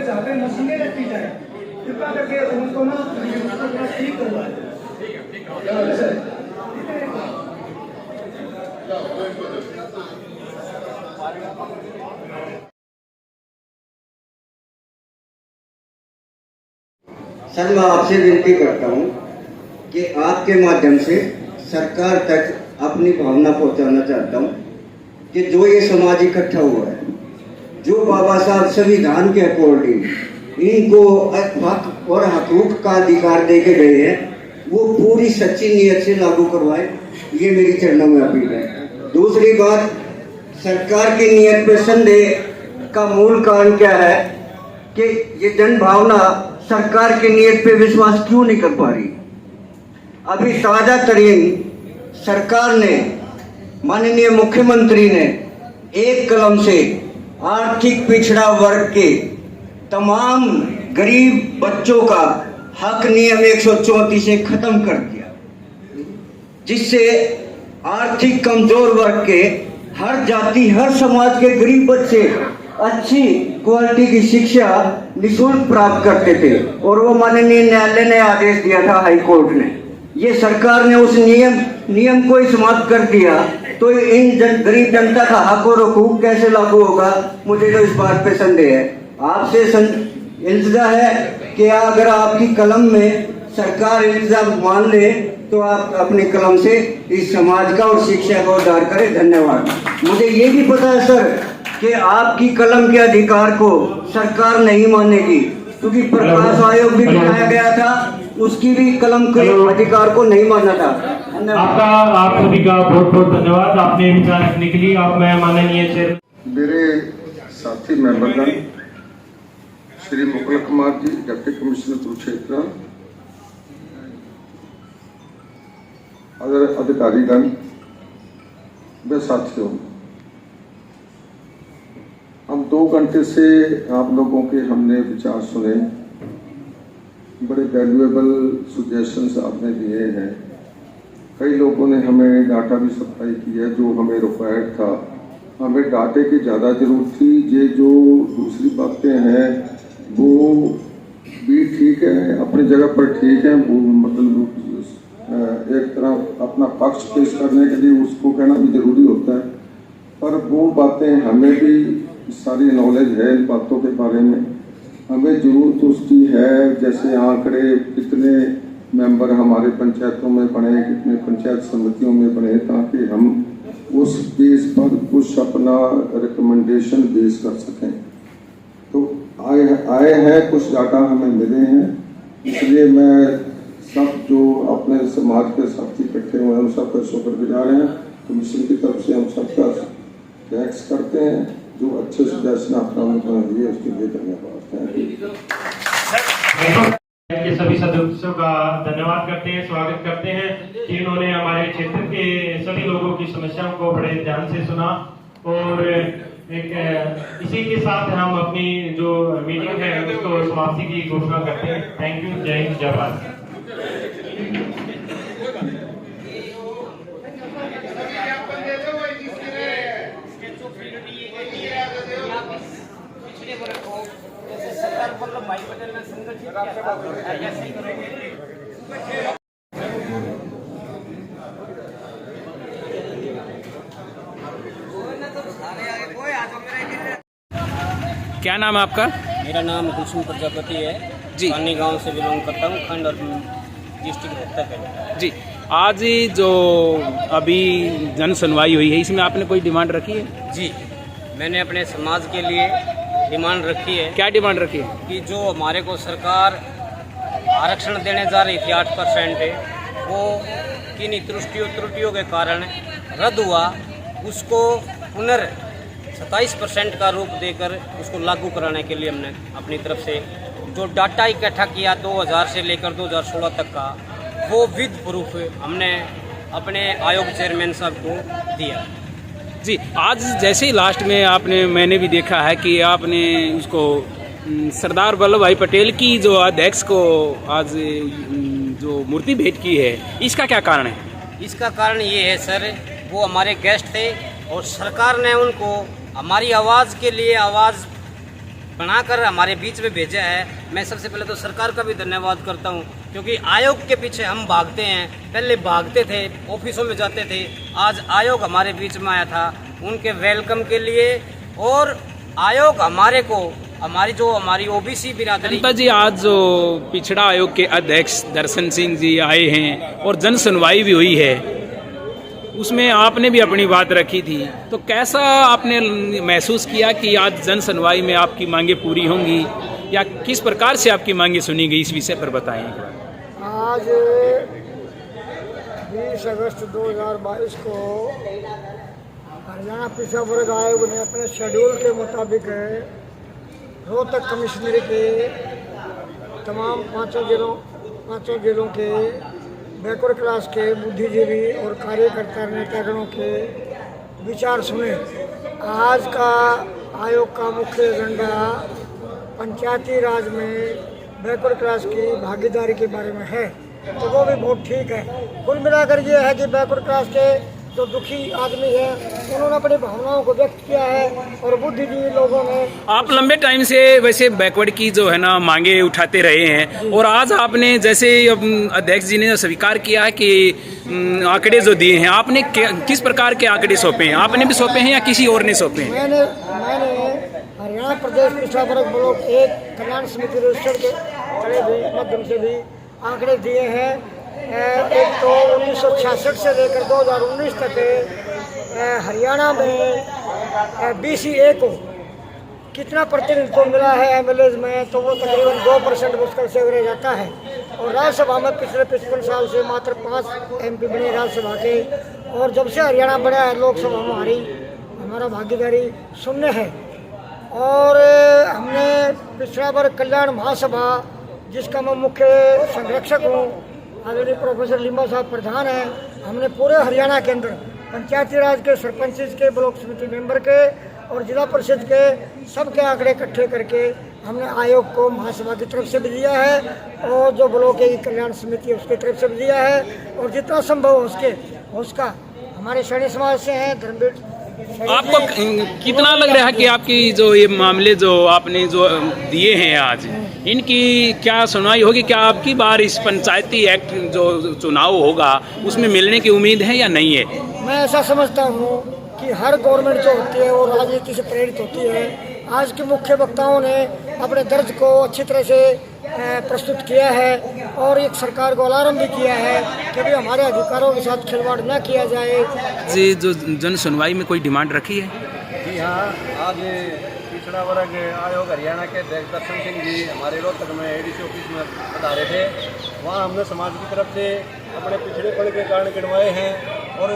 चाहते हैं मशीनें रखी जाए, कृपया करके उनको ना ठीक करवाएं। सर, मैं आपसे विनती करता हूं कि आपके माध्यम से सरकार तक अपनी भावना पहुंचाना चाहता हूं कि जो ये समाज इकट्ठा हुआ है, जो बाबा साहब संविधान के अकॉर्डिंग इनको हक और हकूक का अधिकार दे के गए हैं, वो पूरी सच्ची नीयत से लागू करवाए, ये मेरी चरणों में अपील है। दूसरी बात, सरकार की नीयत पे संदेह का मूल कारण क्या है कि ये जन भावना सरकार की नीयत पे विश्वास क्यों नहीं कर पा रही। अभी ताजा तरीन सरकार ने, माननीय मुख्यमंत्री ने एक कलम से आर्थिक पिछड़ा वर्ग के तमाम गरीब बच्चों का हक नियम 134 से खत्म कर दिया, जिससे आर्थिक कमजोर वर्ग के हर जाति, हर समाज के गरीब बच्चे अच्छी क्वालिटी की शिक्षा निःशुल्क प्राप्त करते थे। और वो माननीय न्यायालय ने आदेश दिया था, हाई कोर्ट ने, ये सरकार ने उस नियम को ही समाप्त कर दिया, तो इन गरीब जनता का हक और हकूक कैसे लागू होगा, मुझे तो इस बात पे संदेह है। आपसे इल्तिजा है कि अगर आपकी कलम में सरकार इल्तिजा मान ले तो आप अपनी कलम से इस समाज का और शिक्षा का उद्धार करें। धन्यवाद। मुझे ये भी पता है सर कि आपकी कलम के अधिकार को सरकार नहीं मानेगी, क्योंकि प्रकाश आयोग भी बनाया गया था, उसकी भी कलम के अधिकार को नहीं माना था। आपका, आप सभी का बहुत बहुत धन्यवाद आपने विचार रखने के लिए। आप मैं माननीय चेयर मेरे साथी मेंबरगण, श्री मुकुल कुमार जी, डिप्टी कमिश्नर कुरुक्षेत्र, अधिकारीगण व साथियों, हम 2 घंटे से आप लोगों के हमने विचार सुने, बड़े वैल्यूएबल सुजेशंस आपने दिए हैं। कई लोगों ने हमें डाटा भी सप्लाई किया जो हमें रिक्वायर्ड था। हमें डाटे की ज़्यादा ज़रूरत थी। ये जो दूसरी बातें हैं वो भी ठीक है, अपनी जगह पर ठीक है, वो मतलब एक तरह अपना पक्ष पेश करने के लिए उसको कहना भी ज़रूरी होता है, पर वो बातें हमें भी सारी नॉलेज है इन बातों के बारे में, हमें जरूरत उसकी है। जैसे आंकड़े, कितने मेंबर हमारे पंचायतों में बने, कितने पंचायत समितियों में बने, ताकि हम उस बेस पर कुछ अपना रिकमेंडेशन बेस कर सकें। तो आए हैं, कुछ डाटा हमें मिले हैं, इसलिए मैं सब जो अपने समाज के साथी इकट्ठे हुए हैं उन सबका शुक्रगुजार हैं। कमीशन की तरफ से हम सबका थैंक्स करते हैं। जो अच्छे सजेशन आपने दिए उसके लिए धन्यवाद। के सभी सदस्यों का धन्यवाद करते हैं, स्वागत करते हैं कि उन्होंने हमारे क्षेत्र के सभी लोगों की समस्याओं को बड़े ध्यान से सुना। और इसी के साथ हम अपनी जो मीटिंग है उसको समाप्ति की घोषणा करते हैं। Thank you. जय हिंद, जय भारत। भाई पटेल ने संगठित किया था, ऐसे ही करेंगे। क्या नाम है आपका? मेरा नाम कुलसुम प्रजापति है जी। पानी गांव से बिलोंग करता हूँ, खंड और डिस्ट्रिक्ट रोहतक है जी। आज जो अभी जन सुनवाई हुई है, इसमें आपने कोई डिमांड रखी है? जी, मैंने अपने समाज के लिए डिमांड रखी है। क्या डिमांड रखी है? कि जो हमारे को सरकार आरक्षण देने जा रही थी 8% है, वो किन्हीं त्रुटियों के कारण रद्द हुआ, उसको पुनः 27% का रूप देकर उसको लागू कराने के लिए हमने अपनी तरफ से जो डाटा इकट्ठा किया 2000 से लेकर 2016 तक का, वो विद प्रूफ हमने अपने आयोग चेयरमैन साहब को दिया जी। आज जैसे ही लास्ट में मैंने भी देखा है कि आपने उसको सरदार वल्लभ भाई पटेल की जो अध्यक्ष को आज जो मूर्ति भेंट की है, इसका क्या कारण है? इसका कारण ये है सर, वो हमारे गेस्ट थे और सरकार ने उनको हमारी आवाज़ के लिए आवाज़ बनाकर हमारे बीच में भेजा है। मैं सबसे पहले तो सरकार का भी धन्यवाद करता हूँ, क्योंकि आयोग के पीछे हम भागते हैं, पहले भागते थे, ऑफिसों में जाते थे, आज आयोग हमारे बीच में आया था उनके वेलकम के लिए। और आयोग हमारी ओबीसी बिरादरी। जनता जी, आज जो पिछड़ा आयोग के अध्यक्ष दर्शन सिंह जी आए हैं और जन सुनवाई भी हुई है, उसमें आपने भी अपनी बात रखी थी, तो कैसा आपने महसूस किया कि आज जन सुनवाई में आपकी मांगे पूरी होंगी या किस प्रकार से आपकी मांगे सुनी गई, इस विषय पर बताएं। आज 20 अगस्त 2022 को हरियाणा पिछड़ा वर्ग आयोग ने अपने शेड्यूल के मुताबिक रोहतक कमिश्नरी के तमाम पाँचों जिलों के बैकवर्ड क्लास के बुद्धिजीवी और कार्यकर्ता नेतागणों के विचार सुने। आज का आयोग का मुख्य एजेंडा पंचायती राज में बैकवर्ड क्लास की भागीदारी के बारे में है, तो वो भी बहुत ठीक है। कुल मिलाकर ये है कि बैकवर्ड क्लास के जो दुखी आदमी है उन्होंने अपनी भावनाओं को व्यक्त किया है और बुद्धिजीवी लोगों ने। आप लंबे टाइम से वैसे बैकवर्ड की जो है ना मांगे उठाते रहे हैं, और आज आपने जैसे अध्यक्ष जी ने स्वीकार किया है कि आंकड़े जो दिए हैं, आपने किस प्रकार के आंकड़े सौंपे हैं? आपने भी सौंपे हैं या किसी और ने सौंपे हैं? मैंने हरियाणा प्रदेश पिछड़ा वर्ग ब्लॉक 1 कल्याण समिति रजिस्टर के माध्यम से भी आंकड़े दिए हैं। एक तो 1966 से लेकर 2019 तक हरियाणा में BCA को कितना प्रतिनिधित्व मिला है MLAs में, तो वो तकरीबन 2% मुश्किल से एवरेज आता है। और राज्यसभा में पिछले 55 साल से मात्र 5 MP बने राज्यसभा के, और जब से हरियाणा बढ़ा है लोकसभा में हमारा भागीदारी शून्य है। और हमने पिछड़ा वर्ग कल्याण महासभा, जिसका मैं मुख्य संरक्षक हूँ, आदरणीय प्रोफेसर लिम्बा साहब प्रधान हैं, हमने पूरे हरियाणा के अंदर पंचायती राज के सरपंच के, ब्लॉक समिति मेंबर के और जिला परिषद के सबके आंकड़े इकट्ठे करके हमने आयोग को महासभा की तरफ से भी दिया है और जो ब्लॉक की कल्याण समिति है उसकी तरफ से भी दिया है। और जितना संभव हो उसका हमारे शरणी समाज से हैं धर्मवीर। आपको कितना लग रहा है कि आपकी जो ये मामले जो आपने जो दिए हैं आज, इनकी क्या सुनवाई होगी? क्या आपकी बार इस पंचायती एक्ट जो चुनाव होगा उसमें मिलने की उम्मीद है या नहीं है? मैं ऐसा समझता हूँ कि हर गवर्नमेंट जो होती है वो राजनीति से प्रेरित होती है। आज के मुख्य वक्ताओं ने अपने दर्द को अच्छी तरह से प्रस्तुत किया है और एक सरकार को अलार्म भी किया है कि भी हमारे अधिकारों के साथ खिलवाड़ न किया जाए। जी, जो जन सुनवाई में कोई डिमांड रखी है? जी हाँ, आज पिछड़ा वर्ग आयोग हरियाणा के अध्यक्ष दर्शन सिंह जी हमारे रोहतक में ADC ऑफिस में पधारे थे। वहाँ हमने समाज की तरफ से अपने पिछड़ेपन के कारण गिनवाए हैं और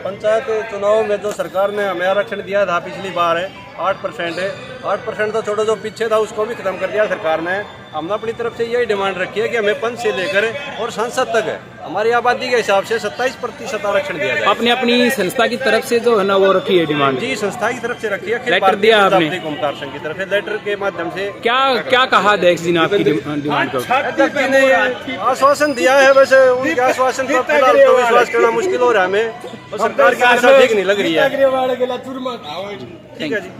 पंचायत चुनाव में जो सरकार ने हमें आरक्षण दिया था पिछली बार 8% तो छोड़ो, जो पीछे था उसको भी खत्म कर दिया सरकार ने। हमने अपनी तरफ से यही डिमांड रखी है कि हमें पंच से लेकर और संसद तक हमारी आबादी के हिसाब से 27% आरक्षण दिया जाए। आपने अपनी संस्था की तरफ से जो है ना वो रखी है डिमांड? जी, संस्था की तरफ से रखी है। लेटर दिया आपने? ओमकार संघ की तरफ से लेटर के माध्यम से। क्या कहा अध्यक्ष जी ने आपकी डिमांड को? अध्यक्ष जी ने आश्वासन दिया है, वैसे उनके आश्वासन पर फिलहाल तो विश्वास करना मुश्किल हो रहा है हमें, और सरकार की दिशा ठीक नहीं लग रही है। ठीक है जी।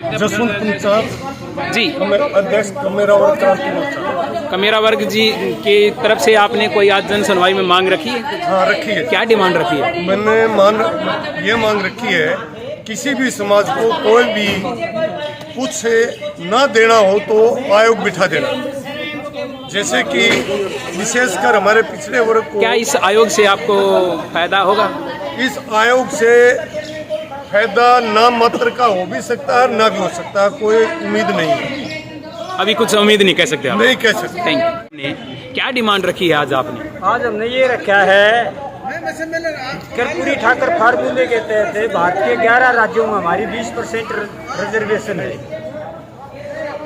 जसवंत पंचायत जी, अध्यक्ष कमेरा वर्ग क्रांति मोर्चा। कमेरा वर्ग जी की तरफ से आपने कोई आज जन सुनवाई में मांग रखी है? हाँ, रखी है। क्या डिमांड रखी है? मैंने ये मांग रखी है, किसी भी समाज को कोई भी कुछ न देना हो तो आयोग बिठा देना। जैसे कि विशेषकर हमारे पिछड़े वर्ग को। क्या इस आयोग से आपको फायदा होगा? इस आयोग से फायदा ना मात्र का हो भी सकता है, ना भी हो सकता है, कोई उम्मीद नहीं है। अभी कुछ उम्मीद नहीं कह सकते आप? नहीं कह सकते। Thank you. क्या डिमांड रखी है आज आपने? आज हमने ये रखा है, कर्पूरी ठाकर फार्मूले के तहत भारत के 11 राज्यों में हमारी 20% रिजर्वेशन है।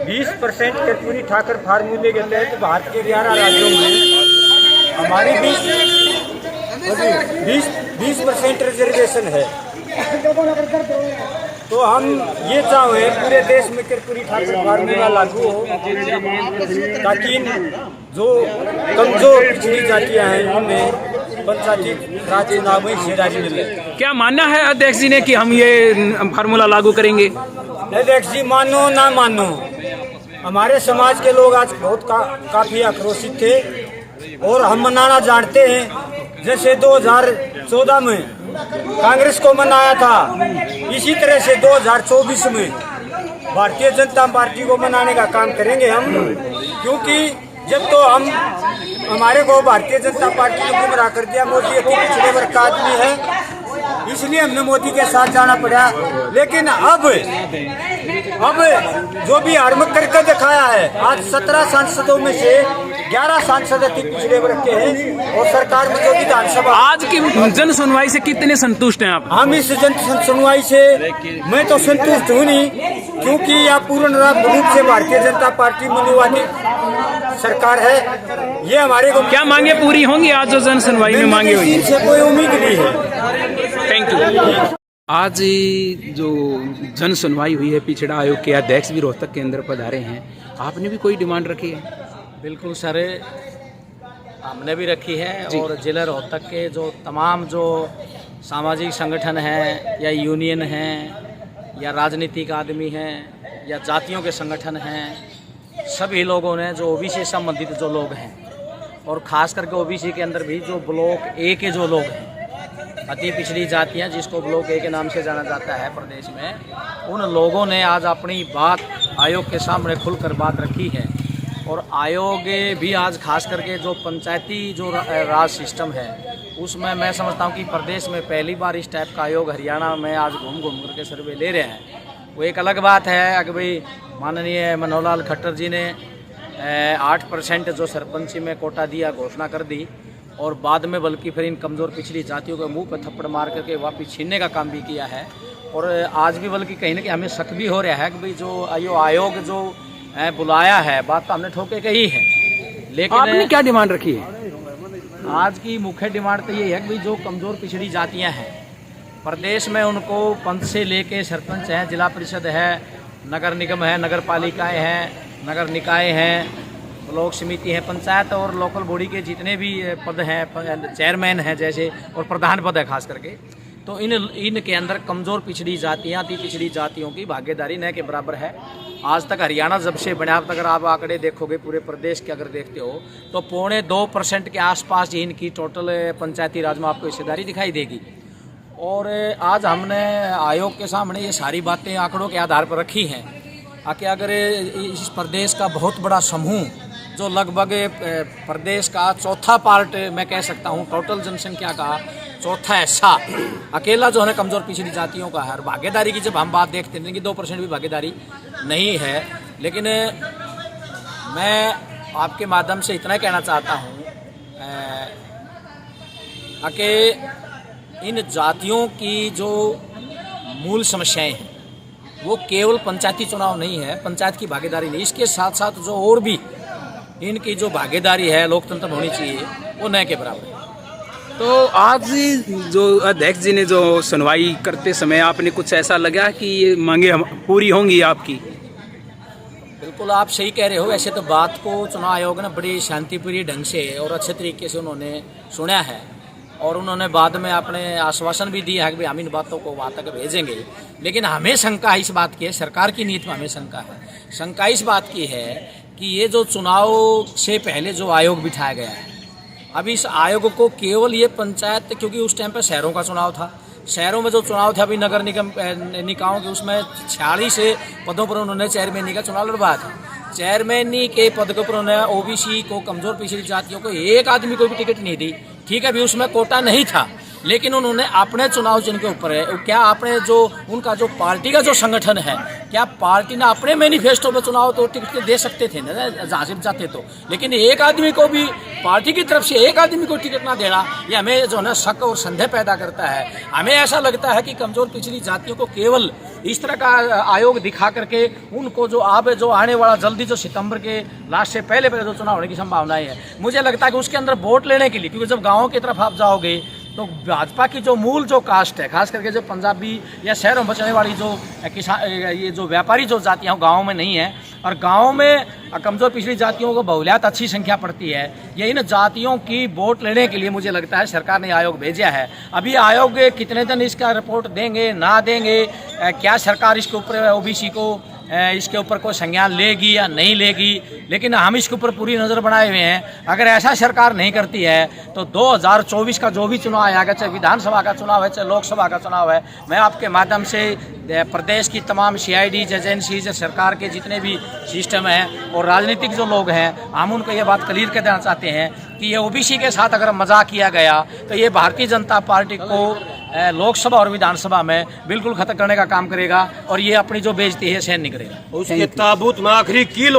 20% कर्पूरी ठाकर फार्मूले के तहत भारत के 11 राज्यों में हमारी 20% रिजर्वेशन है। तो हम ये चाहे पूरे देश में कर्पूरी ठाकर फार्मूला लागू हो, ताकि जो कमजोर पिछड़ी जातियां हैं उनमें पंचायती राज चुनाव में हिस्सेदारी मिले। क्या मानना है अध्यक्ष जी ने कि हम ये फार्मूला लागू करेंगे? अध्यक्ष जी, मानो ना मानो, हमारे समाज के लोग आज बहुत काफी आक्रोशित थे और हम मनाना जानते हैं। जैसे 2014 में कांग्रेस को मनाया था, इसी तरह से 2024 में भारतीय जनता पार्टी को मनाने का काम करेंगे हम, क्योंकि जब तो हमारे को भारतीय जनता पार्टी ने गुमराह कर दिया। मोदी अति पिछड़े वर्ग का आदमी है, इसलिए हमने मोदी के साथ जाना पड़ा। लेकिन अब जो भी आरम्भ करके दिखाया है, आज 17 सांसदों में से 11 सांसद अति पिछड़े वर्ग के हैं और सरकार में जो विधानसभा। आज की जन सुनवाई से कितने संतुष्ट हैं आप? हम इस जन सुनवाई से मैं तो संतुष्ट हूँ नहीं, क्योंकि यह पूर्ण रूप से भारतीय जनता पार्टी मूल्यवादी सरकार है। ये हमारे को क्या मांगे पूरी होंगी आज जो जन सुनवाई में मांगे हुई से कोई उम्मीद नहीं है। Thank you. आज जो जन सुनवाई हुई है, पिछड़ा आयोग के अध्यक्ष भी रोहतक के अंदर पधारे हैं, आपने भी कोई डिमांड रखी है? बिल्कुल सर, हमने भी रखी है और जिला रोहतक के जो तमाम जो सामाजिक संगठन हैं या यूनियन हैं या राजनीतिक आदमी हैं या जातियों के संगठन हैं, सभी लोगों ने जो ओबीसी से संबंधित जो लोग हैं और ख़ास करके ओबीसी के अंदर भी जो ब्लॉक ए के जो लोग हैं, अति पिछड़ी जातियाँ जिसको ब्लॉक ए के नाम से जाना जाता है प्रदेश में, उन लोगों ने आज अपनी बात आयोग के सामने खुलकर बात रखी है। और आयोग भी आज खास करके जो पंचायती जो राज सिस्टम है उसमें मैं समझता हूँ कि प्रदेश में पहली बार इस टाइप का आयोग हरियाणा में आज घूम घूम करके सर्वे ले रहे हैं। वो एक अलग बात है कि भाई माननीय मनोहर लाल खट्टर जी ने 8% जो सरपंची में कोटा दिया घोषणा कर दी और बाद में बल्कि फिर इन कमज़ोर पिछड़ी जातियों के मुंह पर थप्पड़ मार करके वापस छीनने का काम भी किया है। और आज भी बल्कि कहीं ना कहीं हमें शक भी हो रहा है कि भाई जो आयोग जो बुलाया है, बात तो हमने ठोके कही है, लेकिन आपने क्या डिमांड रखी है? आज की मुख्य डिमांड तो ये है कि भाई जो कमज़ोर पिछड़ी जातियाँ हैं प्रदेश में, उनको पंच से लेके सरपंच हैं, जिला परिषद है, नगर निगम है, नगर पालिकाएँ हैं, नगर निकाय हैं, ब्लॉक समिति है, पंचायत और लोकल बॉडी के जितने भी पद हैं, चेयरमैन हैं जैसे, और प्रधान पद है खास करके, तो इनके अंदर कमज़ोर पिछड़ी जातियाँ, अति पिछड़ी जातियों की भागीदारी न के बराबर है। आज तक हरियाणा जब से बना, अब तक अगर आप आंकड़े देखोगे पूरे प्रदेश के अगर देखते हो तो 2.25% के आसपास ही इनकी टोटल पंचायती राज में आपको हिस्सेदारी दिखाई देगी। और आज हमने आयोग के सामने ये सारी बातें आंकड़ों के आधार पर रखी हैं कि अगर इस प्रदेश का बहुत बड़ा समूह जो लगभग प्रदेश का चौथा पार्ट मैं कह सकता हूँ, टोटल जनसंख्या का चौथा हिस्सा अकेला जो है कमज़ोर पिछड़ी जातियों का है। और भागीदारी की जब हम बात देखते हैं कि 2% भी भागीदारी नहीं है, लेकिन मैं आपके माध्यम से इतना कहना चाहता हूँ कि इन जातियों की जो मूल समस्याएं हैं वो केवल पंचायती चुनाव नहीं है, पंचायत की भागीदारी नहीं, इसके साथ साथ जो और भी इनकी जो भागीदारी है लोकतंत्र में होनी चाहिए वो न के बराबर है। तो आज जो अध्यक्ष जी ने जो सुनवाई करते समय आपने कुछ ऐसा लगा कि ये मांगे पूरी होंगी आपकी? बिल्कुल आप सही कह रहे हो। वैसे तो बात को चुनाव आयोग ने बड़ी शांतिप्रिय ढंग से और अच्छे तरीके से उन्होंने सुना है और उन्होंने बाद में अपने आश्वासन भी दिया है कि भाई हम इन बातों को वहाँ तक भेजेंगे। लेकिन हमें शंका इस बात की है, सरकार की नीति में हमें शंका है। शंका इस बात की है कि ये जो चुनाव से पहले जो आयोग बिठाया गया है, अभी इस आयोग को केवल ये पंचायत, क्योंकि उस टाइम पर शहरों का चुनाव था, शहरों में जो चुनाव था अभी नगर निगम निकायों के, उसमें 46 पदों पर उन्होंने चेयरमैनी का चुनाव लड़वाया था। चेयरमैनी के पद के ऊपर उन्होंने ओबीसी को, कमजोर पिछड़ी जातियों को एक आदमी को भी टिकट नहीं दी। ठीक है, अभी उसमें कोटा नहीं था, लेकिन उन्होंने अपने चुनाव जिनके ऊपर है, क्या आपने जो उनका जो पार्टी का जो संगठन है, क्या पार्टी ने अपने मैनिफेस्टो में चुनाव तो टिकट दे सकते थे ना, जाजिब जाते तो, लेकिन एक आदमी को भी पार्टी की तरफ से एक आदमी को टिकट ना देना, ये हमें जो है ना शक और संदेह पैदा करता है। हमें ऐसा लगता है कि कमजोर पिछड़ी जातियों को केवल इस तरह का आयोग दिखा करके उनको जो जो आने वाला जल्दी जो सितंबर के लास्ट से पहले जो चुनाव होने की संभावनाएं है, मुझे लगता है कि उसके अंदर वोट लेने के लिए, क्योंकि जब गाँव की तरफ आप जाओगे तो भाजपा की जो मूल जो कास्ट है, खास करके जो पंजाबी या शहरों में बचने वाली जो किसान, ये जो व्यापारी जो जातियाँ गाँव में नहीं है, और गाँव में कमज़ोर पिछड़ी जातियों को बहुलियात अच्छी संख्या पड़ती है। ये इन जातियों की वोट लेने के लिए मुझे लगता है सरकार ने आयोग भेजा है। अभी आयोग कितने दिन इसका रिपोर्ट देंगे ना देंगे, क्या सरकार इसके ऊपर ओबीसी को इसके ऊपर कोई संज्ञान लेगी या नहीं लेगी, लेकिन हम इसके ऊपर पूरी नज़र बनाए हुए हैं। अगर ऐसा सरकार नहीं करती है तो 2024 का जो भी चुनाव आएगा, चाहे विधानसभा का चुनाव है चाहे लोकसभा का चुनाव है, मैं आपके माध्यम से प्रदेश की तमाम CIDs एजेंसीज, सरकार के जितने भी सिस्टम हैं और राजनीतिक जो लोग हैं, हम उनको ये बात क्लियर कर देना चाहते हैं कि ये ओबीसी के साथ अगर मजाक किया गया तो ये भारतीय जनता पार्टी को लोकसभा और विधानसभा में बिल्कुल खत्म करने का काम करेगा और ये अपनी जो बेइज्जती है सहन नहीं करेगा। उसके ताबूत में आखिरी कील